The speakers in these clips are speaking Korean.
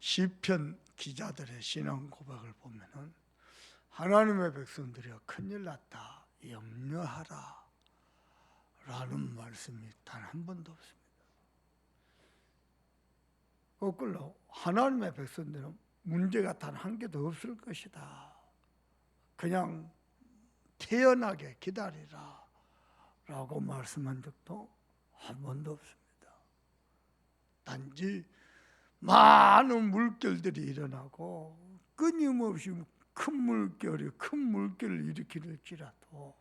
시편 기자들의 신앙 고백을 보면은 하나님의 백성들이여 큰일 났다, 염려하라 라는 말씀이 단 한 번도 없습니다. 거꾸로 하나님의 백성들은 문제가 단 한 개도 없을 것이다, 그냥 태연하게 기다리라 라고 말씀한 적도 한 번도 없습니다. 단지 많은 물결들이 일어나고 끊임없이 큰 물결을 일으킬지라도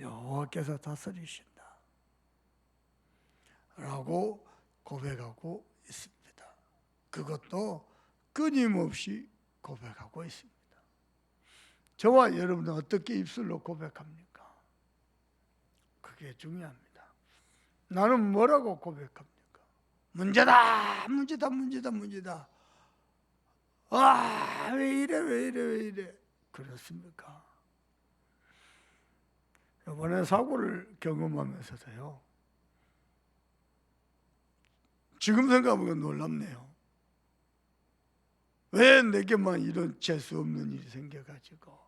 여호와께서 다스리신다 라고 고백하고 있습니다. 그것도 끊임없이 고백하고 있습니다. 저와 여러분은 어떻게 입술로 고백합니까? 그게 중요합니다. 나는 뭐라고 고백합니까? 문제다, 문제다, 문제다, 문제다. 아, 왜 이래. 그렇습니까? 이번에 사고를 경험하면서도요, 지금 생각하면 놀랍네요. 왜 내게만 이런 재수 없는 일이 생겨가지고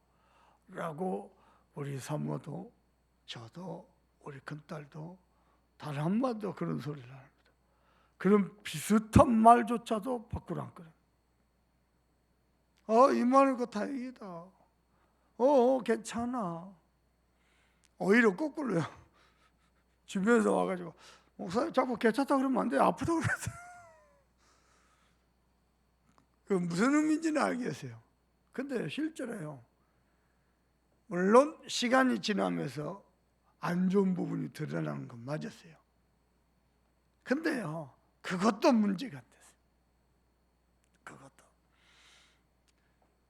라고 우리 사모도 저도 우리 큰딸도 단 한마디도 그런 소리를 안 합니다. 그런 비슷한 말조차도 밖으로 안 꺼내요. 이만한 다행이다. 괜찮아. 오히려 거꾸로요. 주변에서 와가지고 목사님 자꾸 괜찮다 그러면 안 돼, 아프다 그랬어요. 그 무슨 의미인지는 알겠어요. 근데 실제로요, 물론 시간이 지나면서 안 좋은 부분이 드러나는 건 맞았어요. 근데요, 그것도 문제가 안 됐어요. 그것도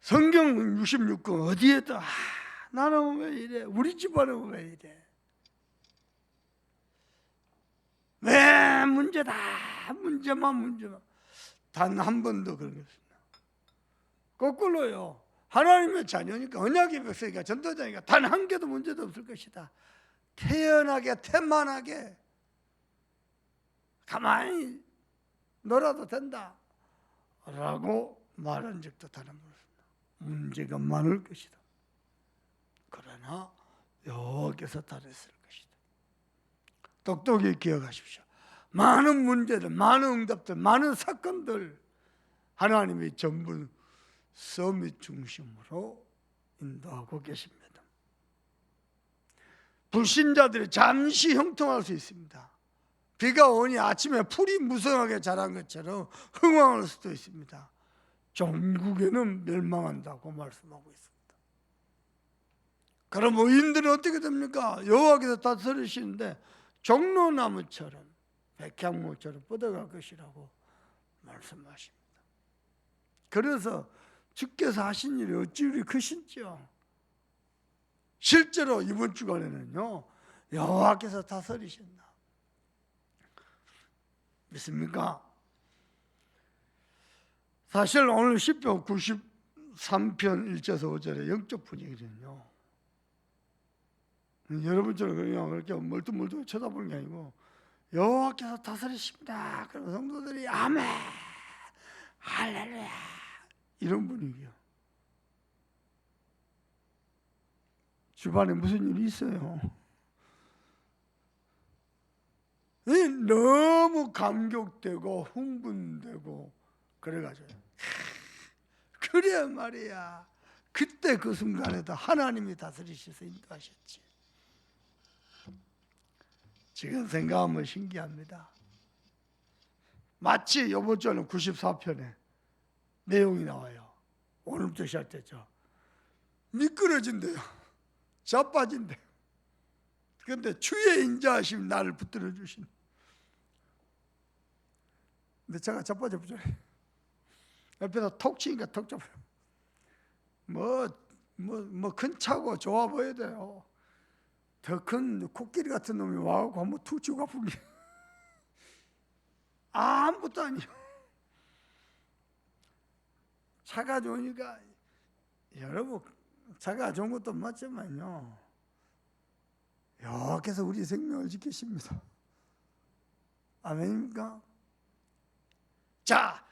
성경 66권 어디에도 나는 왜 이래, 우리 집안은 왜 이래, 왜 문제만 단 한 번도 그런 게 없습니다. 거꾸로요, 하나님의 자녀니까, 언약의 백성이니까, 전도자니까 단 한 개도 문제도 없을 것이다, 태연하게 태만하게 가만히 놀아도 된다 라고 말한 적도 단 한 번 없습니다. 문제가 많을 것이다, 그러나 여호와께서 다루실 것이다. 똑똑히 기억하십시오. 많은 문제들, 많은 응답들, 많은 사건들 하나님이 전부 서밋 중심으로 인도하고 계십니다. 불신자들이 잠시 형통할 수 있습니다. 비가 오니 아침에 풀이 무성하게 자란 것처럼 흥황할 수도 있습니다. 종국에는 멸망한다고 말씀하고 있습니다. 그럼 의인들은 어떻게 됩니까? 여호와께서 다스리시는데 종로나무처럼 백향목처럼 뻗어갈 것이라고 말씀하십니다. 그래서 주께서 하신 일이 어찌 그리 크신지요. 실제로 이번 주간에는요, 여호와께서 다스리신다. 믿습니까? 사실 오늘 시편 93편 1절에서 5절의 영적 분위기는요, 여러분처럼 그냥 그렇게 멀뚱멀뚱 쳐다보는 게 아니고 여호와께서 다스리십니다, 그런 성도들이 아멘, 할렐루야, 이런 분위기요. 주변에 무슨 일이 있어요? 너무 감격되고 흥분되고 그래가지고, 그래 말이야, 그때 그 순간에도 하나님이 다스리셔서 인도하셨지. 지금 생각하면 신기합니다. 마치 이번 주에는 94편에 내용이 나와요. 오늘부터 시작됐죠. 미끄러진대요, 자빠진대요. 그런데 주의 인자하심 나를 붙들어 주신. 근데 제가 자빠져 보죠. 옆에서 톡 치니까 톡 잡아요. 큰 차고 좋아 보여야 돼요. 더 큰 코끼리 같은 놈이 와갖고 한번 툭 치고 아픈 게 아무것도 아니에요. 차가 좋으니까, 여러분 차가 좋은 것도 맞지만요, 여호와께서 우리 생명을 지키십니다. 아멘입니까? 자,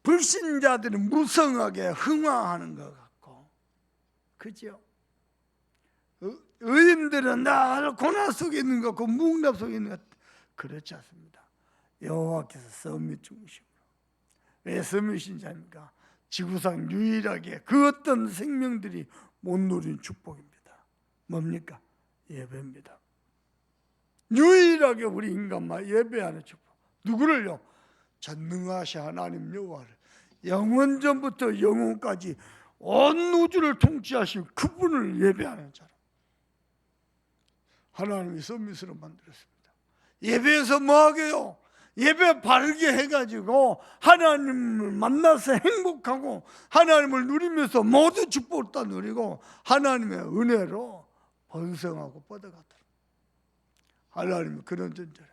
불신자들은 무성하게 흥황하는 것 같고, 그죠? 의인들은 날 고난 속에 있는 것 같고 무응답 속에 있는 것 같고, 그렇지 않습니다. 여호와께서 썸밋 중심으로. 왜 썸밋인 자입니까? 지구상 유일하게 그 어떤 생명들이 못 누린 축복입니다. 뭡니까? 예배입니다. 유일하게 우리 인간만 예배하는 축복. 누구를요? 전능하신 하나님 여호와를, 영원전부터 영원까지 온 우주를 통치하신 그분을 예배하는 자로 하나님이 썸밋으로 만들었습니다. 예배에서 뭐하게요? 예배 바르게 해가지고 하나님을 만나서 행복하고 하나님을 누리면서 모든 축복을 다 누리고 하나님의 은혜로 번성하고 뻗어가더라. 하나님은 그런 존재예요.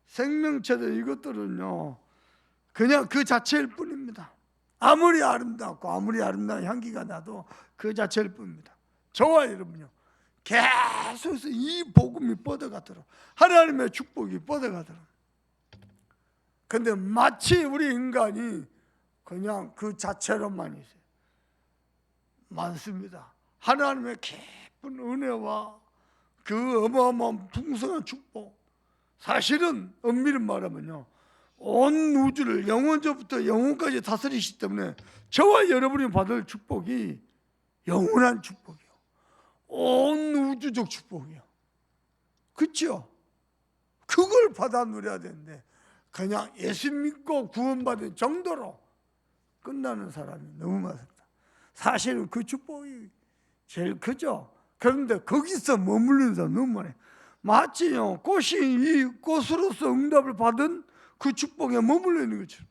생명체들 이것들은요 그냥 그 자체일 뿐입니다. 아무리 아름답고 아무리 아름다운 향기가 나도 그 자체일 뿐입니다. 저와 여러분요 계속해서 이 복음이 뻗어가도록, 하나님의 축복이 뻗어가도록. 근데 마치 우리 인간이 그냥 그 자체로만 있어요. 많습니다. 하나님의 깊은 은혜와 그 어마어마한 풍성한 축복, 사실은 엄밀히 말하면요 온 우주를 영원전부터 영원까지 다스리시기 때문에 저와 여러분이 받을 축복이 영원한 축복이요, 온 우주적 축복이요. 그렇죠? 그걸 받아 누려야 되는데 그냥 예수 믿고 구원받은 정도로 끝나는 사람이 너무 많습니다. 사실은 그 축복이 제일 크죠. 그런데 거기서 머무르는 사람 너무 많아요. 마치요 꽃이 이 꽃으로서 응답을 받은 그 축복에 머물러 있는 것처럼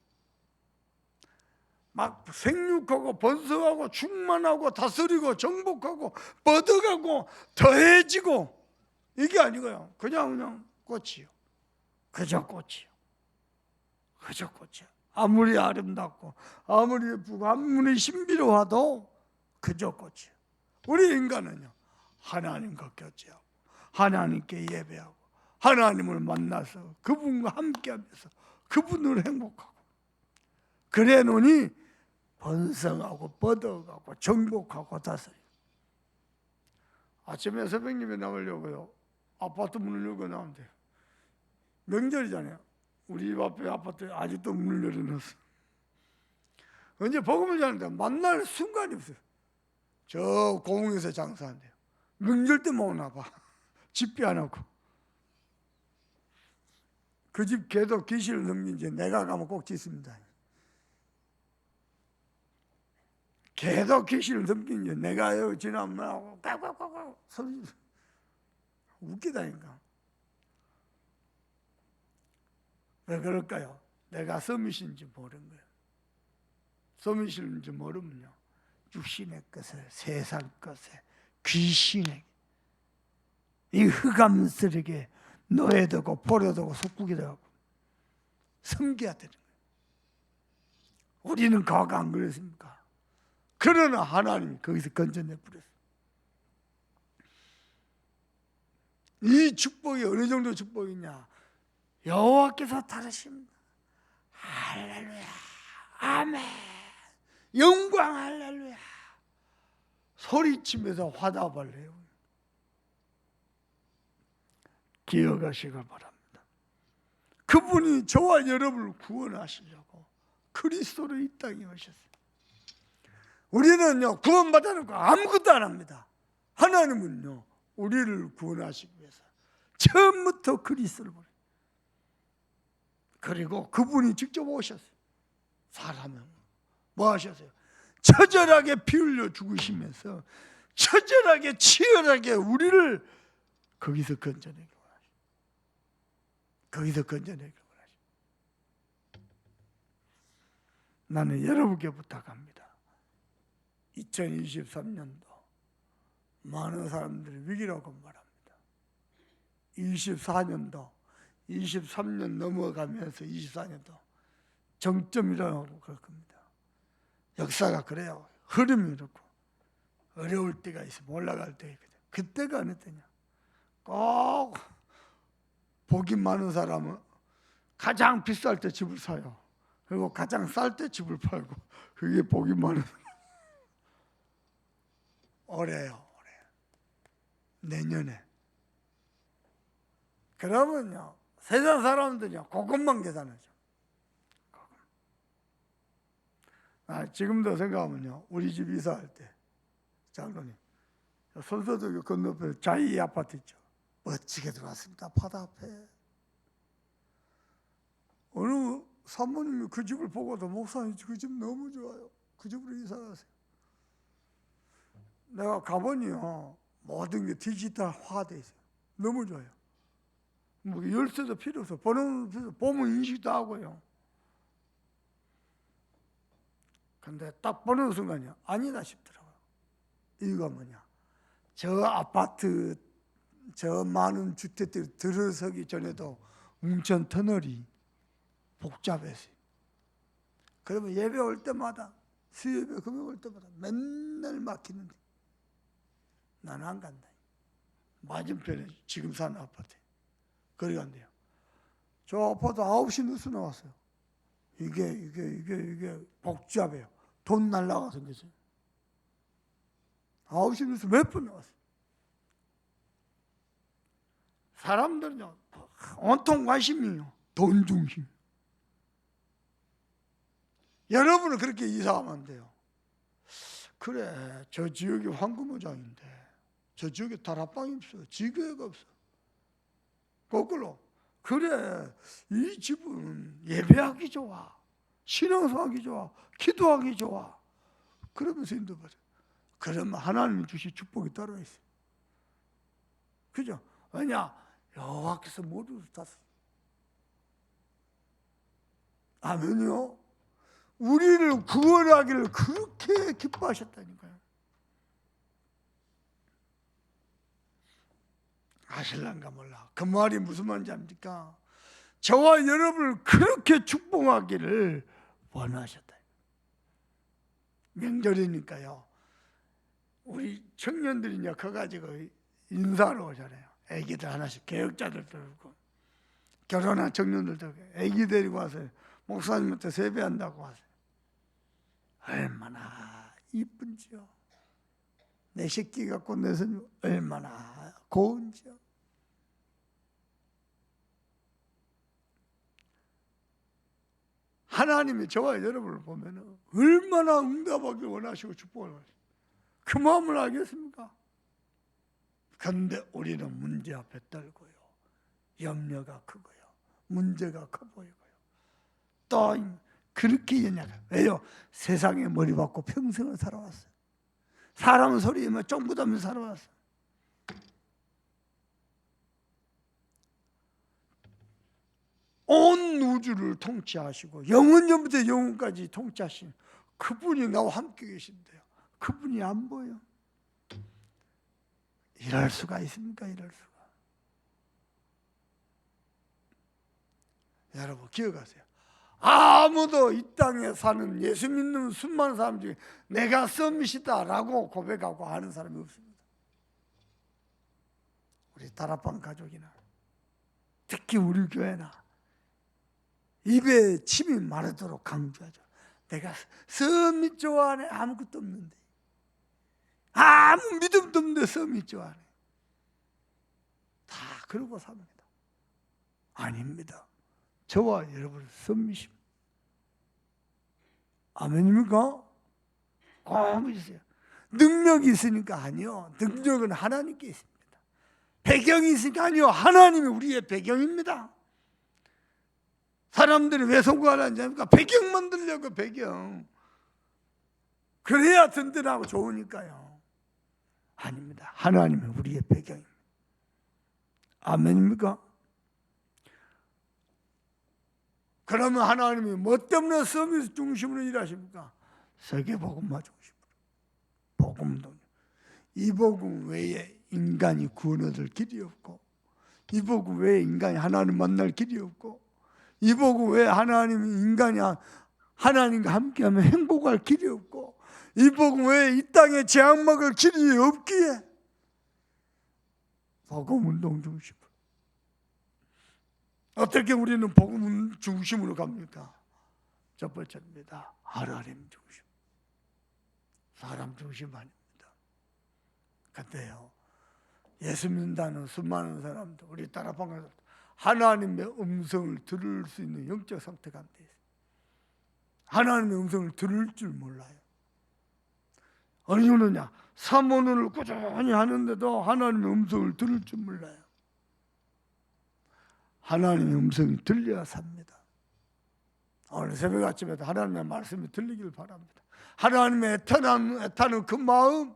막 생육하고 번성하고 충만하고 다스리고 정복하고 뻗어가고 더해지고, 이게 아니고요 그냥 꽃이요. 그저 꽃이요. 그저 꽃이요. 아무리 아름답고 아무리 예쁘고 아무리 신비로워도 그저 꽃이요. 우리 인간은요 하나님과 교제하고 하나님께 예배하고 하나님을 만나서 그분과 함께하면서 그분을 행복하고, 그래 놓으니 번성하고 뻗어가고 정복하고 다스리고. 아침에 새벽님에 나가려고요 아파트 문을 열고 나오면 돼요. 명절이잖아요. 우리 집 앞에 아파트 아직도 문을 열어놨어. 언제 복음을 전하는데 만날 순간이 없어요. 저 공항에서 장사한대요. 명절 때 못 오나 봐. 집비 안 하고. 그 집 개도 귀신을 넘긴 지 내가 가면 꼭 짓습니다. 개도 귀신을 넘긴 지 내가 여기 지나면 하고 깍깍깍깍 소리 웃기다니까. 왜 그럴까요? 내가 서밋인지 모르는 거예요. 서밋인지 모르면요 육신의 것에, 세상 것에, 귀신에게, 이 흑암스럽게 노예되고 포로되고 속국이 되고 섬겨야 되는 거예요. 우리는 과거 안 그랬습니까? 그러나 하나님이 거기서 건져내 버렸어요. 이 축복이 어느 정도 축복이냐? 여호와께서 다르십니다. 할렐루야, 아멘, 영광 할렐루야 소리치면서 화답을 해요. 기억하시길 바랍니다. 그분이 저와 여러분을 구원하시려고 그리스도로 이 땅에 오셨어요. 우리는요 구원받아놓고 아무것도 안 합니다. 하나님은요 우리를 구원하시기 위해서 처음부터 그리스도를 보내요. 그리고 그분이 직접 오셨어요. 사람은 뭐 하셨어요? 처절하게 피 흘려 죽으시면서 처절하게 치열하게 우리를 거기서 건져내기로 하시고, 거기서 건져내기로 하시고. 나는 여러분께 부탁합니다. 2023년도 많은 사람들이 위기라고 말합니다. 24년도 23년 넘어가면서 24년도 정점이라고 그럴 겁니다. 역사가 그래요. 흐름이 이렇고 어려울 때가 있으면 올라갈 때가 있거든. 그때가 어느 때냐? 꼭 복이 많은 사람은 가장 비쌀 때 집을 사요. 그리고 가장 쌀 때 집을 팔고 그게 복이 많은 올해요. 내년에. 그러면요 세상 사람들이요 그것만 계산하죠. 지금도 생각하면요 우리 집 이사할 때 장로님 선서도 건너편에 자이 아파트 있죠. 멋지게 들어왔습니다. 바다 앞에. 어느 사모님이 그 집을 보고도 목사님 그 집 너무 좋아요. 그 집으로 이사 가세요. 내가 가보니요 모든 게 디지털화돼 있어요. 너무 좋아요. 뭐 열쇠도 필요 없어. 보면 인식도 하고요. 근데 딱 보는 순간이요 아니다 싶더라고요. 이유가 뭐냐? 저 아파트 저 많은 주택들이 들어서기 전에도 웅천 터널이 복잡했어요. 그러면 예배 올 때마다 수요예배 금요 올 때마다 맨날 막히는데 나는 안 간다. 맞은편에 지금 사는 아파트 거리 간대요. 저 아파트 9시 뉴스 나왔어요. 이게 복잡해요. 돈 날라가 생겼어요. 9시 뉴스 몇 번 나왔어요. 사람들은요 온통 관심이요 돈 중심. 여러분은 그렇게 이사하면 안 돼요. 그래 저 지역이 황금어장인데 저 지역에 다락방이 없어. 지교회가 없어. 거꾸로 그래 이 집은 예배하기 좋아. 신앙하기 좋아. 기도하기 좋아. 그러면서 인도받아요. 그러면 하나님이 주신 축복이 따로 있어요. 그죠? 왜냐? 여호와께서 모두 다 아멘요. 우리를 구원하기를 그렇게 기뻐하셨다니까요. 아실란가 몰라. 그 말이 무슨 말인지 압니까? 저와 여러분을 그렇게 축복하기를 원하셨다. 명절이니까요. 우리 청년들이 커가지고 인사하러 오잖아요. 애기들 하나씩 개혁자들 들고 결혼한 청년들도 애기 데리고 와서 목사님한테 세배한다고 하세요. 얼마나 이쁜지요. 내 새끼 갖고 내 손이 얼마나 고운지요. 하나님이 저와 여러분을 보면 얼마나 응답하기 원하시고 축복을 하시고 그 마음을 알겠습니까? 그런데 우리는 문제 앞에 떨고요. 염려가 크고요. 문제가 커 보이고요. 또 그렇게 연약해요. 왜요? 세상에 머리 박고 평생을 살아왔어요. 사람 소리에 쫑긋하면서 살아왔어요. 온 우주를 통치하시고 영원전부터 영원까지 통치하신 그분이 나와 함께 계신데요. 그분이 안 보여. 이럴 수가 있습니까? 이럴 수가. 여러분 기억하세요. 아무도 이 땅에 사는 예수 믿는 수많은 사람 중에 내가 썸밋이다라고 고백하고 하는 사람이 없습니다. 우리 다락방 가족이나 특히 우리 교회나 입에 침이 마르도록 강조하죠. 내가 썸밋 좋아하네. 아무것도 없는데 아무 믿음도 없는데 썸밋 좋아하네. 다 그러고 삽니다. 아닙니다. 저와 여러분 썸밋입니다. 아멘입니까? 꼭 믿으세요. 능력이 있으니까 아니요. 능력은 하나님께 있습니다. 배경이 있으니까 아니요. 하나님이 우리의 배경입니다. 사람들이 왜 성공하는지 아닙니까? 배경 만들려고 배경. 그래야 든든하고 좋으니까요. 아닙니다. 하나님이 우리의 배경입니다. 아멘입니까? 그러면 하나님이 뭐 때문에 서비스 중심으로 일하십니까? 세계복음화 중심으로. 복음도. 이 복음 외에 인간이 구원 얻을 길이 없고, 이 복음 외에 인간이 하나님 만날 길이 없고, 이 복음 외에 인간이 하나님과 함께하면 행복할 길이 없고, 이 복음 외에 이 땅에 재앙 먹을 길이 없기에 복음 운동 중심으로. 어떻게 우리는 복음 중심으로 갑니까? 첫 번째입니다. 하나님 중심. 사람 중심 아닙니다. 근데요, 예수 믿는다는 수많은 사람들, 우리 따라방에서 하나님의 음성을 들을 수 있는 영적 상태가 안 돼 있어요. 하나님의 음성을 들을 줄 몰라요. 어느 정도냐? 사모론을 꾸준히 하는데도 하나님의 음성을 들을 줄 몰라요. 하나님의 음성이 들려야 삽니다. 오늘 새벽 아침에도 하나님의 말씀이 들리길 바랍니다. 하나님의 애타는 그 마음,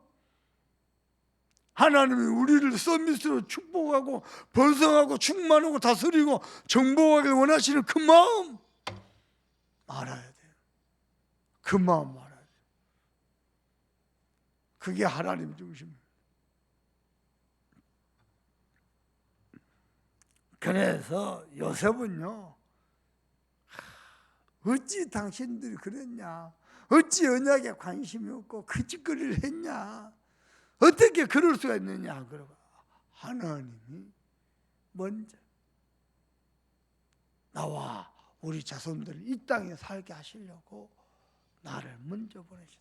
하나님이 우리를 서밋으로 축복하고 번성하고 충만하고 다스리고 정복하길 원하시는 그 마음 알아야 돼요. 그 마음 알아야 돼요. 그게 하나님 중심입니다. 그래서 요셉은요, 어찌 당신들이 그랬냐, 어찌 언약에 관심이 없고 그 짓거리를 했냐, 어떻게 그럴 수가 있느냐. 그러고 하나님이 먼저 나와 우리 자손들을 이 땅에 살게 하시려고 나를 먼저 보내셨다.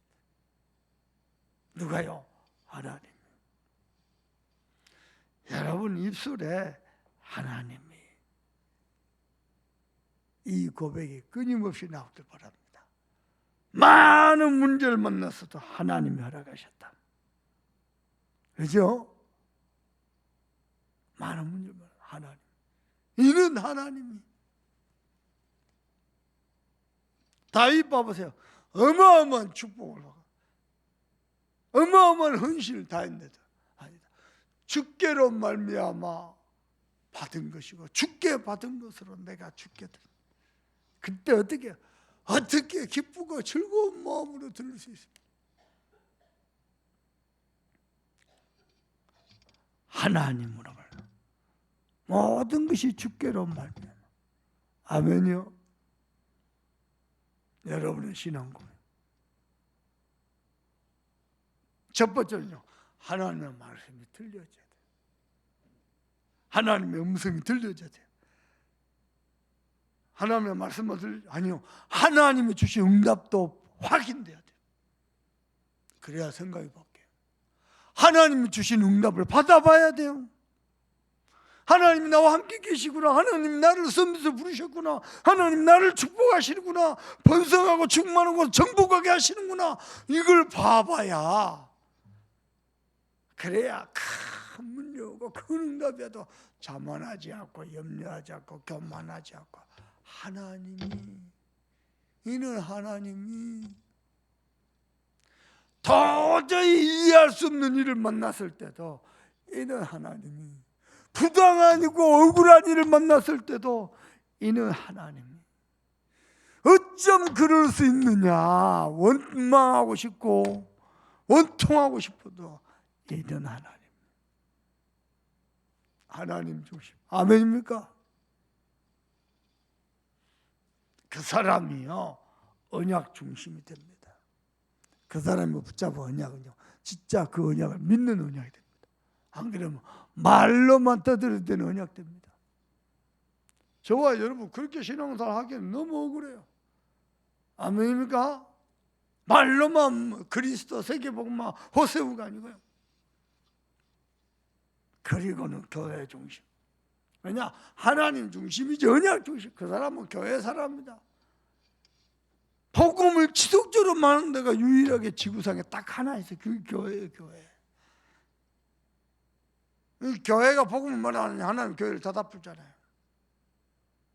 누가요? 하나님. 여러분 입술에 하나님이, 이 고백이 끊임없이 나오길 바랍니다. 많은 문제를 만났어도 하나님이 허락하셨다. 그죠? 많은 문제를 하나님. 이는 하나님이. 다윗 봐보세요. 어마어마한 축복을 받고 어마어마한 헌신을 다했는데도 아니다. 주께로 말미암아 받은 것이고 주께 받은 것으로 내가 주께 드린다. 그때 어떻게 기쁘고 즐거운 마음으로 들을 수 있습니까? 하나님으로 말미암아 모든 것이 주께로 말미암아. 아멘이요. 여러분의 신앙고백 첫 번째는요, 하나님의 말씀이 들려져야 돼요. 하나님의 음성이 들려져야 돼요. 하나님의 말씀을 아니요, 하나님이 주신 응답도 확인돼야 돼요. 그래야 생각이 바뀌어요. 하나님이 주신 응답을 받아봐야 돼요. 하나님이 나와 함께 계시구나, 하나님이 나를 섬겨서 부르셨구나, 하나님 나를 축복하시는구나, 번성하고 충만하고 정복하게 하시는구나, 이걸 봐봐야, 그래야 큰 문제 오고 큰 응답이어도 자만하지 않고 염려하지 않고 교만하지 않고, 하나님이, 이는 하나님이 도저히 이해할 수 없는 일을 만났을 때도, 이는 하나님이 부당하고 억울한 일을 만났을 때도, 이는 하나님이 어쩜 그럴 수 있느냐, 원망하고 싶고 원통하고 싶어도 이는 하나님. 하나님 중심. 아멘입니까? 그 사람이요, 언약 중심이 됩니다. 그 사람이 붙잡은 언약은요, 진짜 그 언약을 믿는 언약이 됩니다. 안 그러면 말로만 떠들을 때는 언약 됩니다. 저와 여러분 그렇게 신앙생활 하기엔 너무 억울해요. 아멘입니까? 말로만 그리스도 세계복음만 호세우가 아니고요. 그리고는 교회 중심. 왜냐? 하나님 중심이지 언약 중심. 그 사람은 교회 사람입니다. 복음을 지속적으로 말하는 데가 유일하게 지구상에 딱 하나 있어요. 그 교회예요, 교회. 이 교회가 복음을 말하는 하나님 교회를 닫아붙잖아요.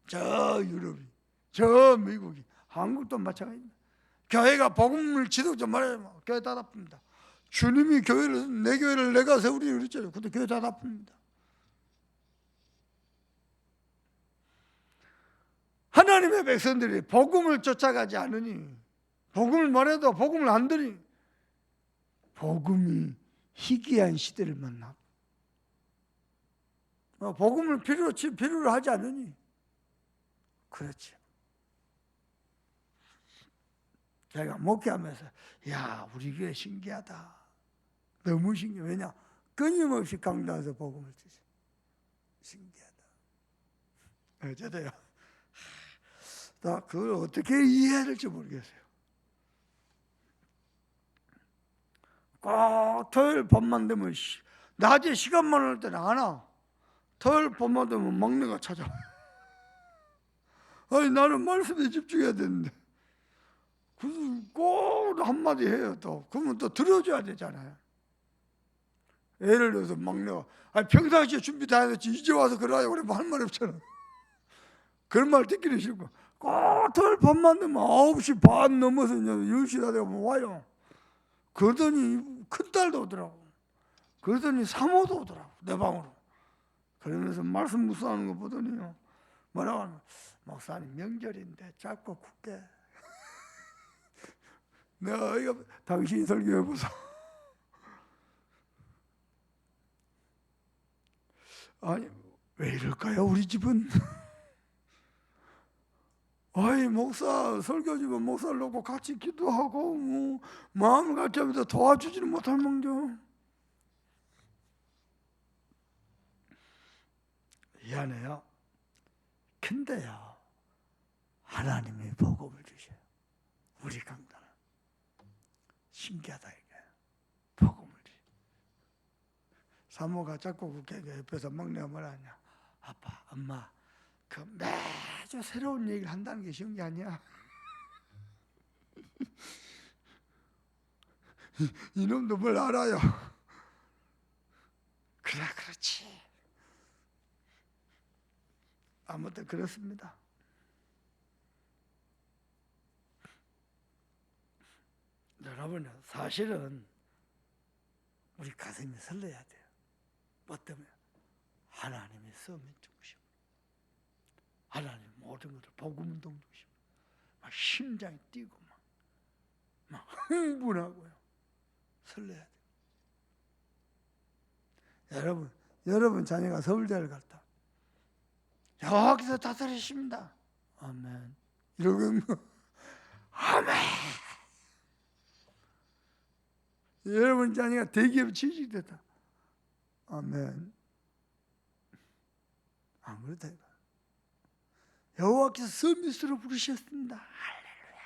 저 유럽이, 저 미국이, 한국도 마찬가지입니다. 교회가 복음을 지속적으로 말하면 교회 닫아붙습니다. 주님이 내 교회를 내가 세우리 그랬잖아요. 근데 교회 닫아붙습니다. 하나님의 백성들이 복음을 쫓아가지 않으니, 복음을 말해도 복음을 안 들으니, 복음이 희귀한 시대를 만나. 복음을 필요로 하지 않으니, 그렇지. 제가 목회하면서, 야, 우리 교회 신기하다. 너무 신기해. 왜냐? 끊임없이 강단에서 복음을 주시. 신기하다. 저도요. 나 그걸 어떻게 이해해야 될지 모르겠어요. 꼭 토요일 밤만 되면 낮에 시간만 할 때는 안 와. 토요일 밤만 되면 막내가 찾아와. 아니 나는 말씀에 집중해야 되는데 꼭 한마디 해요. 또 그러면 또 들어줘야 되잖아요. 예를 들어서 막내가 평상시에 준비 다 해놓지 이제 와서 그러라고 그래 할 말 없잖아. 그런 말 듣기는 싫고 꼭 토요일 밤만 되면 9시 반 넘어서 10시 다 되면 와요. 그러더니 큰딸도 오더라고. 그러더니 사모도 오더라고 내 방으로. 그러면서 말씀 묵상하는 거 보더니요 뭐라고 하면 목사님 명절인데 짧고 굵게 내가 이거 당신 설교해보소. 아니 왜 이럴까요 우리 집은? 아이 목사 설교지만 목사를 놓고 같이 기도하고 뭐 마음을 같이 하면서 도와주지는 못할 망정. 미안해요. 근데요 하나님이 복음을 주셔요. 우리 강단은 신기하다 이게 복음을 주셔요. 사모가 자꾸 그렇게 옆에서 막내가 뭐라 하냐, 아빠 엄마 그 매주 새로운 얘기를 한다는 게 쉬운 게 아니야. 이놈도 뭘 알아요. 그래 그렇지. 아무튼 그렇습니다. 여러분 사실은 우리 가슴이 설레야 돼요. 뭐 때문에? 하나님의 썸을 주시고 하나님 모든 것을 복음운동 주시고 막 심장이 뛰고 막 흥분하고요. 설레야 돼요. 여러분 자녀가 서울대를 갔다. 여기서 다스리십니다. 아멘. 이러고 아멘. 여러분 자녀가 대기업 취직됐다. 아멘. 안 그렇다 이거. 여호와께서 서밋으로 부르셨습니다. 할렐루야.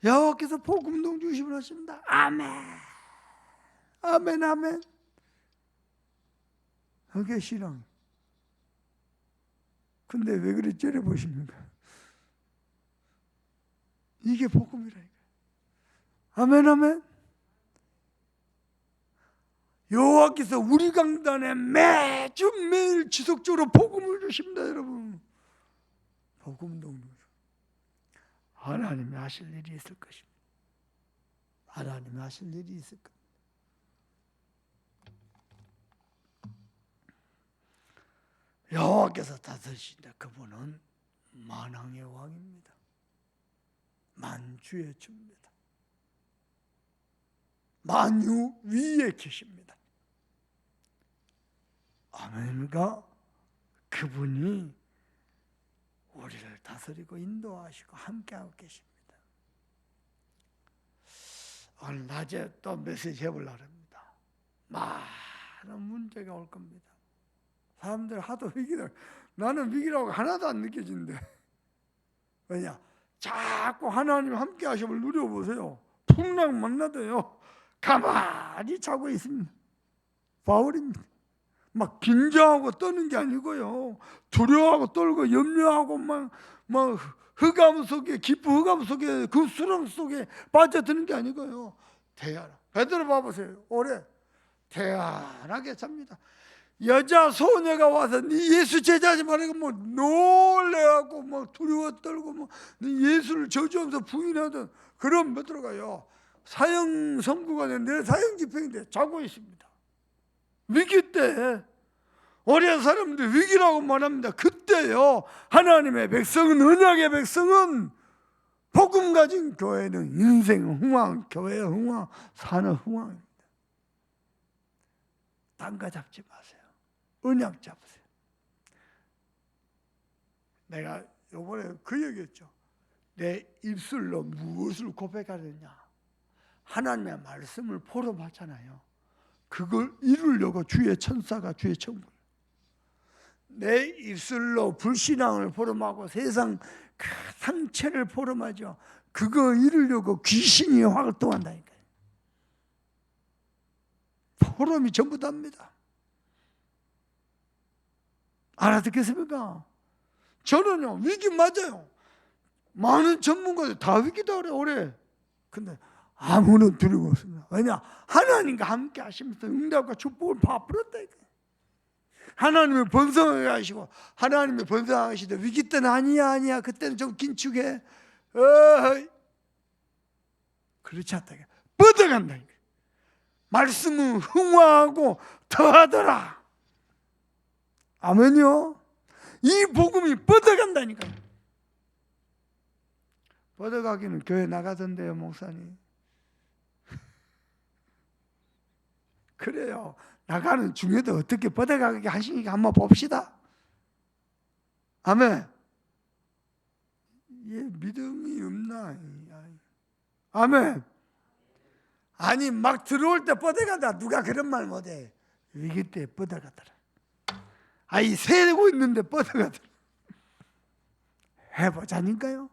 여호와께서 복음동 주심을 하십니다. 아멘. 아멘 아멘. 그게 신앙. 근데 왜 그리 째려보십니까? 이게 복음이라니까. 아멘 아멘. 여호와께서 우리 강단에 매주 매일 지속적으로 복음을 주십니다. 여러분 복음동 하나님이 하실 일이 있을 것입니다. 하나님이 하실 일이 있을 겁니다. 여호와께서 다스리신다. 그분은 만왕의 왕입니다. 만주의 주입니다. 만유 위에 계십니다. 아멘입니까? 그분이 우리를 다스리고 인도하시고 함께하고 계십니다. 오늘 낮에 또 메시지 해보려고 합니다. 많은 문제가 올 겁니다. 사람들 하도 위기다. 나는 위기라고 하나도 안 느껴지는데 왜냐? 자꾸 하나님 함께 하심을 누려보세요. 풍랑 만나도요 가만히 자고 있습니다. 바울입니다. 막 긴장하고 떠는 게 아니고요 두려워하고 떨고 염려하고 막 흑암 속에 깊은 흑암 속에 그 수렁 속에 빠져드는 게 아니고요 대안하. 베드로 봐보세요. 오래 대안하게 잡니다. 여자 소녀가 와서 네 예수 제자지 말고 뭐 놀래갖고 막 두려워 떨고 뭐 예수를 저주하면서 부인하던 그런 베드로가요 사형 선고가 됐는데 사형 집행인데 자고 있습니다. 위기 때 어린 사람들 위기라고 말합니다. 그때요 하나님의 백성은 언약의 백성은 복음 가진 교회는 인생 흥왕, 교회 흥왕, 산업 흥왕입니다. 딴 거 잡지 마세요. 언약 잡으세요. 내가 요번에 그 얘기했죠. 내 입술로 무엇을 고백하느냐. 하나님의 말씀을 포럼하잖아요. 그걸 이루려고 주의 천사가 주의 천군. 내 입술로 불신앙을 포럼하고 세상 그 상처를 포럼하죠. 그거 이루려고 귀신이 활동한다니까요. 포럼이 전부 답니다. 알아듣겠습니까? 저는요, 위기 맞아요. 많은 전문가들 다 위기다 그래, 올해. 근데 아무는 두려움 없습니다. 왜냐? 하나님과 함께 하시면서 응답과 축복을 베풀었다니까. 하나님을 번성하게 하시고, 하나님이 번성하시되 위기 때는 아니야. 그때는 좀 긴축해. 그렇지 않다니까. 뻗어간다니까. 말씀은 흥화하고 더하더라. 아멘요. 이 복음이 뻗어간다니까요. 뻗어가기는 교회 나가던데요, 목사님. 그래요. 나가는 중에도 어떻게 뻗어가게 하시니까 한번 봅시다. 아멘. 얘 믿음이 없나? 아멘. 아니 막 들어올 때 뻗어간다. 누가 그런 말 못해. 위기 때 뻗어가더라. 아이 세고 있는데 뻗어가더라. 해보자니까요.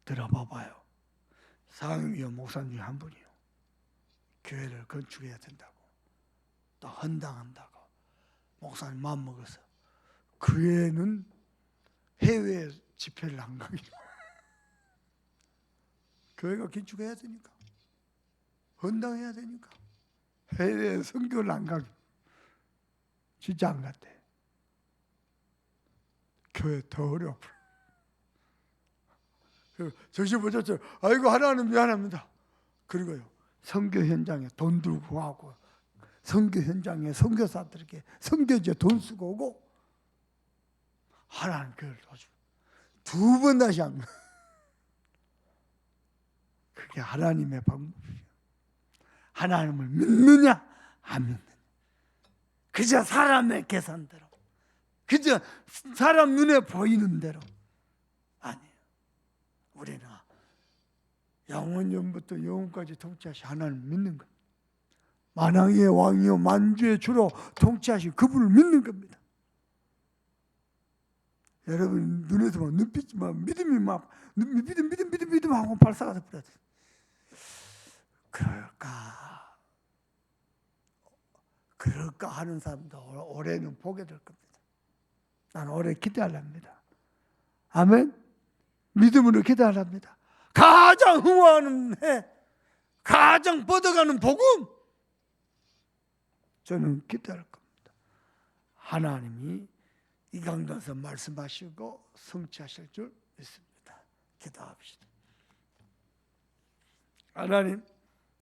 들어봐봐요. 상임위원 목사님 중에 한 분이요. 교회를 건축해야 된다고. 또 헌당한다고. 목사님 마음먹어서. 그 애는 해외 집회를 안 가기로. 교회가 건축해야 되니까. 헌당해야 되니까. 해외 선교를 안 가기로. 진짜 안 갔대. 교회 더 어려워. 정신 못 찼죠. 아이고 하나님 미안합니다. 그리고요 선교 현장에 돈 들고 하고 선교 현장에 선교사들에게 선교지에 돈 쓰고 오고 하나님 교회를 도와주고 두 번 다시 안 가. 그게 하나님의 방법이에요. 하나님을 믿느냐 안 믿느냐. 그저 사람의 계산대로 그저 사람 눈에 보이는 대로 아니에요. 우리는 영원전부터 영원까지 통치하신 하나님 믿는 겁니다. 만왕의 왕이요 만주의 주로 통치하신 그분을 믿는 겁니다. 여러분 눈에서 막 눈빛이 막 믿음이 막 믿음 하고 발사가 돼버려요. 그럴까 하는 사람도 올해는 보게 될 겁니다. 나는 올해 기대하랍니다. 아멘. 믿음으로 기대하랍니다. 가장 흥화하는 해, 가장 뻗어가는 복음, 저는 기대할 겁니다. 하나님이 이 강단에서 말씀하시고 성취하실 줄 믿습니다. 기도합시다. 하나님,